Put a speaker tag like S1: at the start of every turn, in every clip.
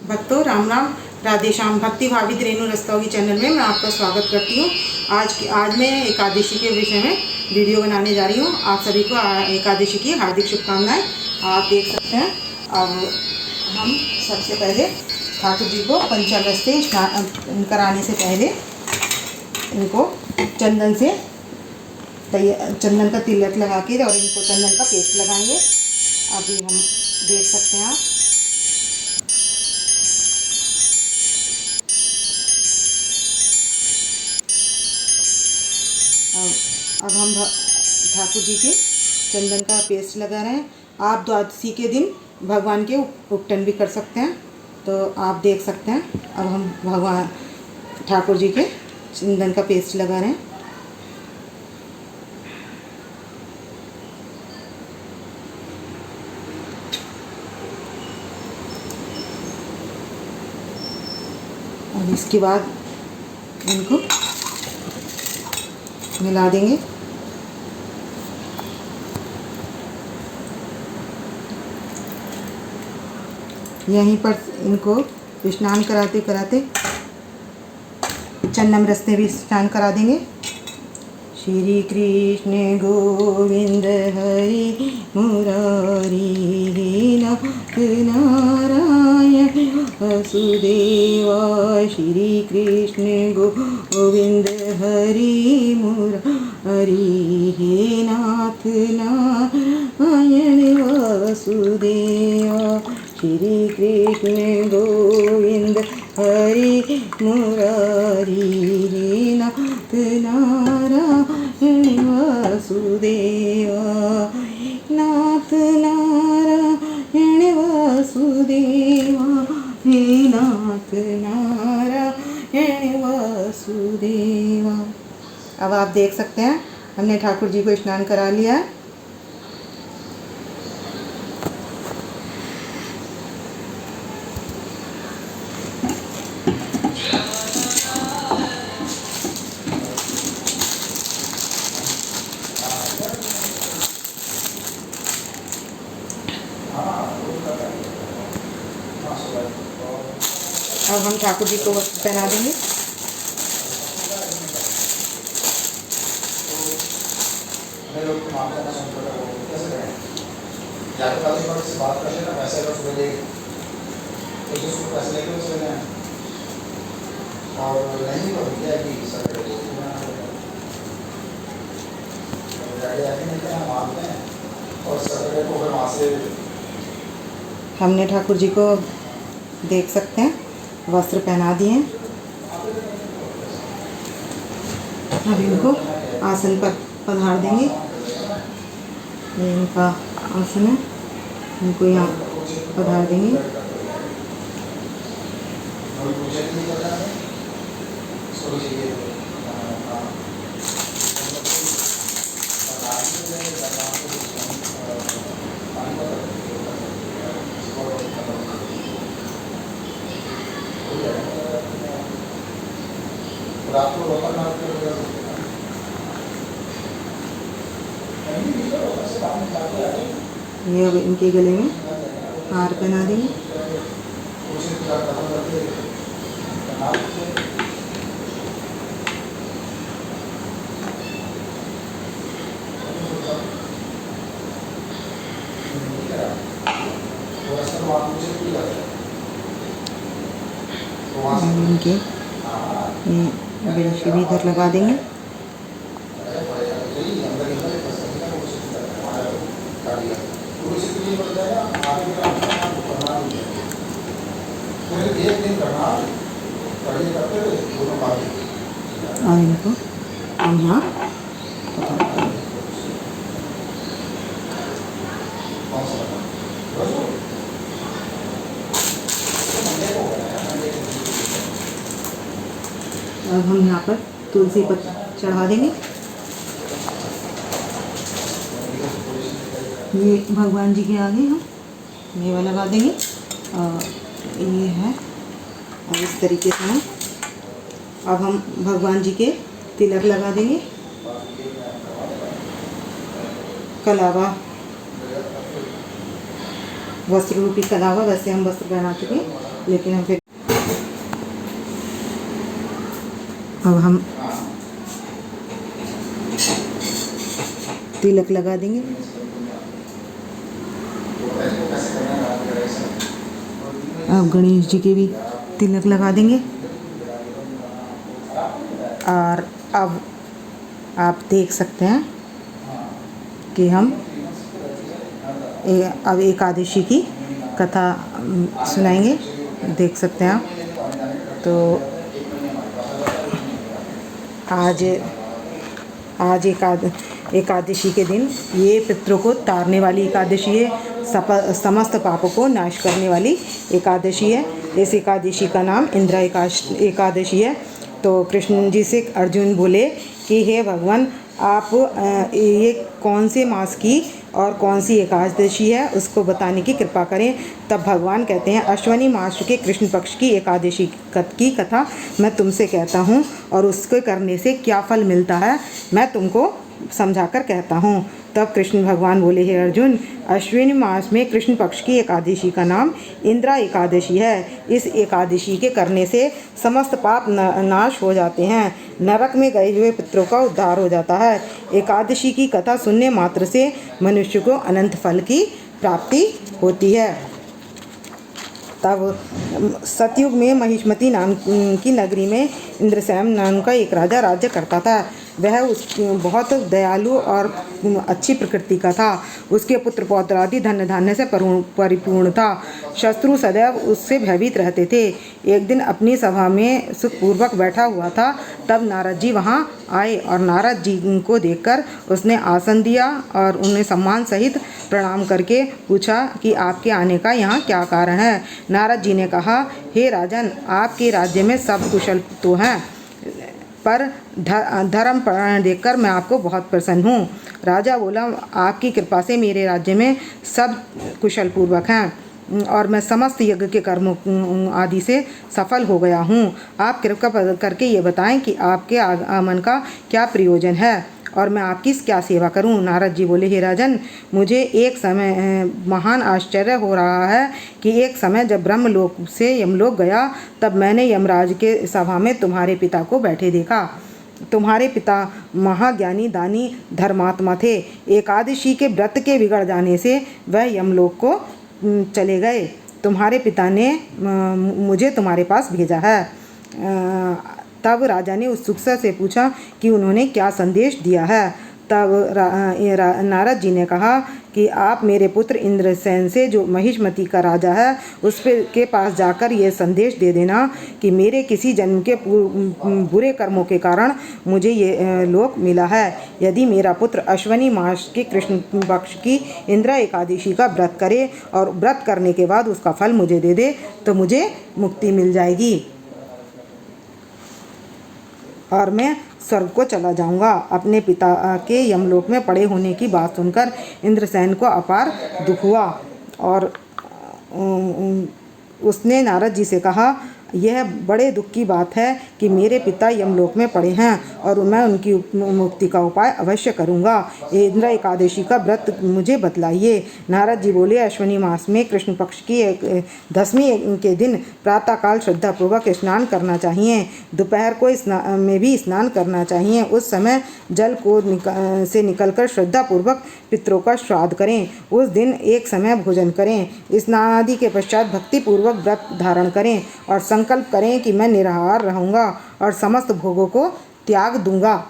S1: भक्तों राम राम, राधे श्याम। भक्ति भावित रेणु रस्तोगी चैनल में मैं आपका स्वागत करती हूँ। आज मैं एकादशी के विषय में वीडियो बनाने जा रही हूँ। आप सभी को एकादशी की हार्दिक शुभकामनाएं। आप देख सकते हैं। अब हम सबसे पहले ठाकुर जी को पंचामृत स्नान कराने से पहले इनको चंदन का तिलक लगा के और इनको चंदन का पेस्ट लगाएंगे। अभी हम देख सकते हैं आप। अब हम ठाकुर जी के चंदन का पेस्ट लगा रहे हैं। आप द्वादशी के दिन भगवान के उपटन भी कर सकते हैं, तो आप देख सकते हैं। अब हम भगवान ठाकुर जी के चंदन का पेस्ट लगा रहे हैं। और इसके बाद इनको मिला देंगे। यहीं पर इनको स्नान कराते कराते चन्नमृत से भी स्नान करा देंगे। श्री कृष्ण गोविंद हरि मुरारी नाथ नारायण वसुदेवा। श्री कृष्ण गोविंद हरि मुरारी नाथ नारायण वसुदेवा। श्री कृष्ण गोविंद हरि मुरारी नाथ नारायण वसुदेवा। नाथ नारायण वसुदेवा। नाथ नारायण वसुदेवा। अब आप देख सकते हैं हमने ठाकुर जी को स्नान करा लिया है। अब हम ठाकुर जी को वस्त्र पहना देंगे। हमने ठाकुर जी को देख सकते हैं वस्त्र पहना दिए हैं। अब इनको आसन पर पधार देंगे। ये इनका आसन है, इनको यहाँ पधार देंगे। ये अब इनके गले में हार पहना देंगे। इनके बेल्ट भी इधर लगा देंगे। और इनको हम यहाँ अब हम यहाँ पर तुलसी पत्र चढ़ा देंगे। ये भगवान जी के आगे हम मेवा लगा देंगे। ये है और इस तरीके से हम अब हम भगवान जी के तिलक लगा देंगे। कलावा वस्त्र रूपी कलावा, वैसे हम वस्त्र पहना चुके हैं। लेकिन हम फिर अब हम तिलक लगा देंगे। अब गणेश जी के भी तिलक लगा देंगे। और अब आप देख सकते हैं कि हम अब एकादशी की कथा सुनाएंगे। देख सकते हैं आप। तो आज एकादशी के दिन ये पितरों को तारने वाली एकादशी है, समस्त पापों को नाश करने वाली एकादशी है। इस एकादशी का नाम इंद्रा एकादशी है। तो कृष्ण जी से अर्जुन बोले कि हे भगवान, आप ये कौन से मास की और कौन सी एकादशी है उसको बताने की कृपा करें। तब भगवान कहते हैं, अश्वनी मास के कृष्ण पक्ष की एकादशी की कथा मैं तुमसे कहता हूँ और उसके करने से क्या फल मिलता है मैं तुमको समझाकर कहता हूँ। तब कृष्ण भगवान बोले, हे अर्जुन, अश्विनी मास में कृष्ण पक्ष की एकादशी का नाम इंद्रा एकादशी है। इस एकादशी के करने से समस्त पाप नाश हो जाते हैं, नरक में गए हुए पितरों का उद्धार हो जाता है। एकादशी की कथा सुनने मात्र से मनुष्य को अनंत फल की प्राप्ति होती है। तब सतयुग में महिष्मती नाम की नगरी में इंद्रसेन नाम का एक राजा राज्य करता था। वह बहुत दयालु और अच्छी प्रकृति का था। उसके पुत्र पौत्र आदि धन धान्य से परिपूर्ण था। शत्रु सदैव उससे भयभीत रहते थे। एक दिन अपनी सभा में सुखपूर्वक बैठा हुआ था, तब नारद जी वहाँ आए और नारद जी को देखकर उसने आसन दिया और उन्हें सम्मान सहित प्रणाम करके पूछा कि आपके आने का यहाँ क्या कारण है। नारद जी ने कहा, हे राजन, आपके राज्य में सब कुशल तो हैं, पर धर्म परायण देखकर मैं आपको बहुत प्रसन्न हूँ। राजा बोला, आपकी कृपा से मेरे राज्य में सब कुशल पूर्वक हैं और मैं समस्त यज्ञ के कर्मों आदि से सफल हो गया हूँ। आप कृपा करके ये बताएं कि आपके आगमन का क्या प्रयोजन है और मैं आपकी क्या सेवा करूं। नारद जी बोले, हे राजन, मुझे एक समय महान आश्चर्य हो रहा है कि एक समय जब ब्रह्मलोक से यमलोक गया, तब मैंने यमराज के सभा में तुम्हारे पिता को बैठे देखा। तुम्हारे पिता महाज्ञानी, दानी, धर्मात्मा थे। एकादशी के व्रत के बिगड़ जाने से वह यमलोक को चले गए। तुम्हारे पिता ने मुझे तुम्हारे पास भेजा है। तब राजा ने उत्सुकता से पूछा कि उन्होंने क्या संदेश दिया है। तब नारद जी ने कहा कि आप मेरे पुत्र इंद्रसेन से, जो महिष्मती का राजा है, के पास जाकर ये संदेश दे देना कि मेरे किसी जन्म के बुरे कर्मों के कारण मुझे ये लोक मिला है। यदि मेरा पुत्र अश्वनी मास के कृष्ण पक्ष की इंद्रा एकादशी का व्रत करे और व्रत करने के बाद उसका फल मुझे दे दे तो मुझे मुक्ति मिल जाएगी और मैं स्वर्ग को चला जाऊंगा। अपने पिता के यमलोक में पड़े होने की बात सुनकर इंद्रसेन को अपार दुख हुआ और उसने नारद जी से कहा, यह बड़े दुख की बात है कि मेरे पिता यमलोक में पड़े हैं और मैं उनकी मुक्ति का उपाय अवश्य करूंगा। इंद्रा एकादशी का व्रत मुझे बतलाइए। नारद जी बोले, अश्विनी मास में कृष्ण पक्ष की 10वीं के दिन प्रातःकाल श्रद्धापूर्वक स्नान करना चाहिए। दोपहर को में भी स्नान करना चाहिए। उस समय जल को से निकलकर श्रद्धापूर्वक पितरों का श्राद्ध करें। उस दिन एक समय भोजन करें। स्नान आदि के पश्चात भक्तिपूर्वक व्रत धारण करें और संकल्प करें कि मैं निराहार रहूँगा और समस्त भोगों को त्याग दूंगा।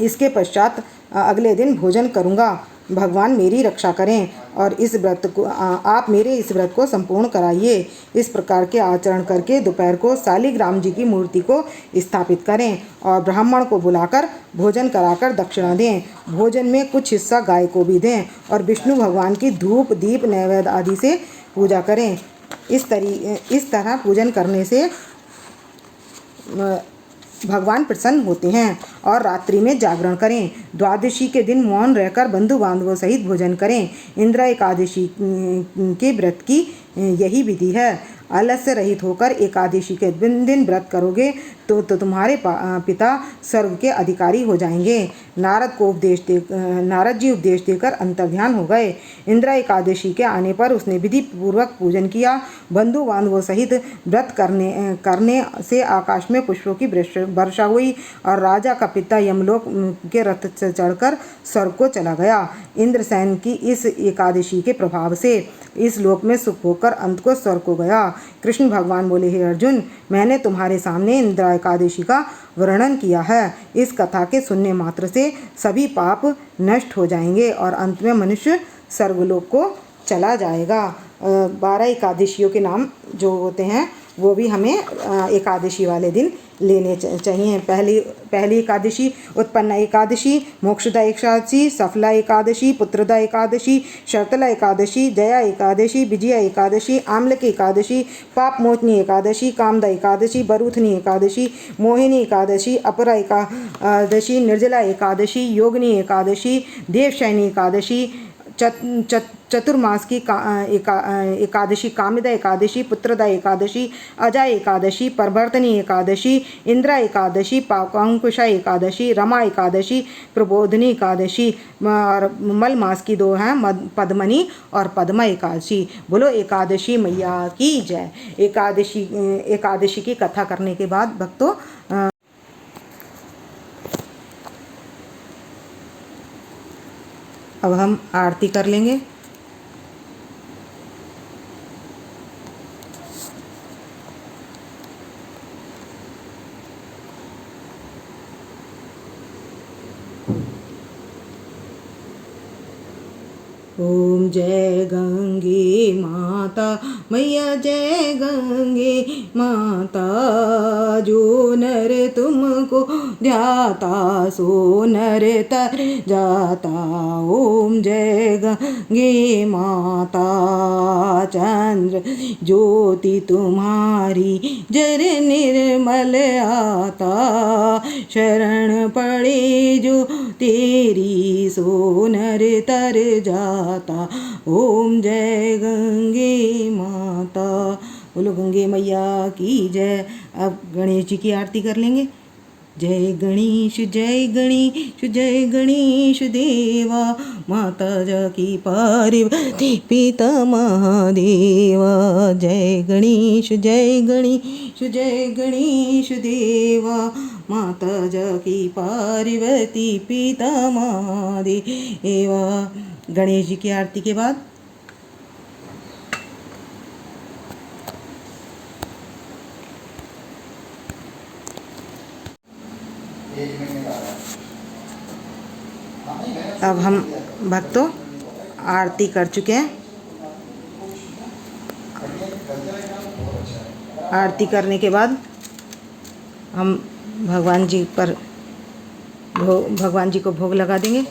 S1: इसके पश्चात अगले दिन भोजन करूँगा। भगवान मेरी रक्षा करें और इस व्रत को आप मेरे इस व्रत को संपूर्ण कराइए। इस प्रकार के आचरण करके दोपहर को शालिग्राम जी की मूर्ति को स्थापित करें और ब्राह्मण को बुलाकर भोजन कराकर दक्षिणा दें। भोजन में कुछ हिस्सा गाय को भी दें और विष्णु भगवान की धूप, दीप, नैवेद्य आदि से पूजा करें। इस तरह पूजन करने से भगवान प्रसन्न होते हैं और रात्रि में जागरण करें। द्वादशी के दिन मौन रहकर बंधु बांधवों सहित भोजन करें। इंद्रा एकादशी के व्रत की यही विधि है। आलस्य रहित होकर एकादशी के दिन व्रत करोगे तो तुम्हारे पिता स्वर्ग के अधिकारी हो जाएंगे। नारद जी उपदेश देकर अंतर्ध्यान हो गए। इंदिरा एकादशी के आने पर उसने विधि पूर्वक पूजन किया। बंधु बांधवों सहित व्रत करने से आकाश में पुष्पों की वर्षा हुई और राजा का पिता यमलोक के रथ से चढ़कर स्वर्ग को चला गया। इंद्रसेन की इस एकादशी के प्रभाव से इस लोक में सुख होकर अंत को स्वर्ग को गया। कृष्ण भगवान बोले, हे अर्जुन, मैंने तुम्हारे सामने इंदिरा एकादशी का वर्णन किया है। इस कथा के सुनने मात्र से सभी पाप नष्ट हो जाएंगे और अंत में मनुष्य स्वर्गलोक को चला जाएगा। 12 एकादशियों के नाम जो होते हैं वो भी हमें एकादशी वाले दिन लेने चाहिए। पहली एकादशी उत्पन्ना एकादशी, मोक्षदा एकादशी, सफला एकादशी, पुत्रदा एकादशी, शर्तला एकादशी, जया एकादशी, विजया एकादशी, आम्लकी एकादशी, पाप मोचनी एकादशी, कामदा एकादशी, बरूथनी एकादशी, मोहिनी एकादशी, अपरा एकादशी, निर्जला एकादशी, योगिनी एकादशी, देवशयनी एकादशी, चतुर्मास की एकादशी, कामिदा एकादशी, पुत्रदा एकादशी, अजा एकादशी, परवर्तनी एकादशी, इंदिरा एकादशी, पाकांकुशा एकादशी, रमा एकादशी, प्रबोधनी एकादशी और मल मास की 2 हैं, पद्मनी और पद्मा एकादशी। बोलो एकादशी मैया की जय। एकादशी की कथा करने के बाद भक्तों अब हम आरती कर लेंगे। ओम जय गंगे माता मैया, जय गंगे माता, जो नर तुमको ध्याता सो नर तर जाता। ओम जय गंगे माता, चंद्र ज्योति तुम्हारी जर निर्मल आता, शरण पड़े जो तेरी सो नर तर जाता। ओम जय गंगे माता। बोलो गंगे मैया की जय। अब गणेश जी की आरती कर लेंगे। जय गणेश जय गणेश जय गणेश देवा, माता जाकी पार्वती पिता महादेवा। जय गणेश जय गणेश जय गणेश देवा, माता जाकी पार्वती पिता महादेवा। गणेश जी की आरती के बाद अब हम भक्तों आरती कर चुके हैं। आरती करने के बाद हम भगवान जी को भोग लगा देंगे।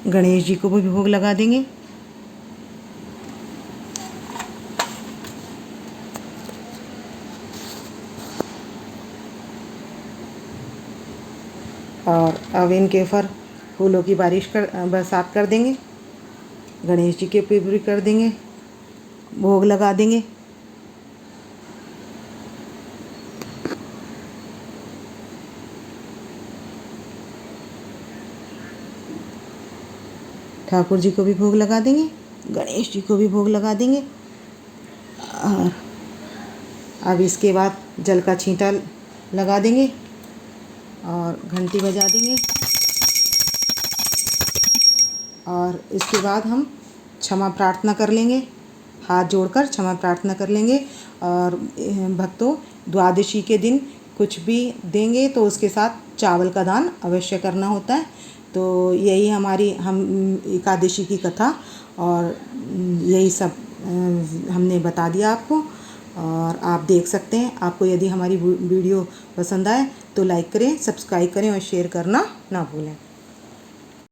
S1: गणेश जी को भी भोग लगा देंगे। और अब इनके ऊपर फूलों की बरसात कर देंगे। गणेश जी के ऊपर भी कर देंगे, भोग लगा देंगे। ठाकुर जी को भी भोग लगा देंगे, गणेश जी को भी भोग लगा देंगे। और अब इसके बाद जल का छींटा लगा देंगे और घंटी बजा देंगे। और इसके बाद हम क्षमा प्रार्थना कर लेंगे, हाथ जोड़कर क्षमा प्रार्थना कर लेंगे। और भक्तों द्वादशी के दिन कुछ भी देंगे तो उसके साथ चावल का दान अवश्य करना होता है। तो यही हमारी एकादशी की कथा और यही सब हमने बता दिया आपको। और आप देख सकते हैं। आपको यदि हमारी वीडियो पसंद आए तो लाइक करें, सब्सक्राइब करें और शेयर करना ना भूलें।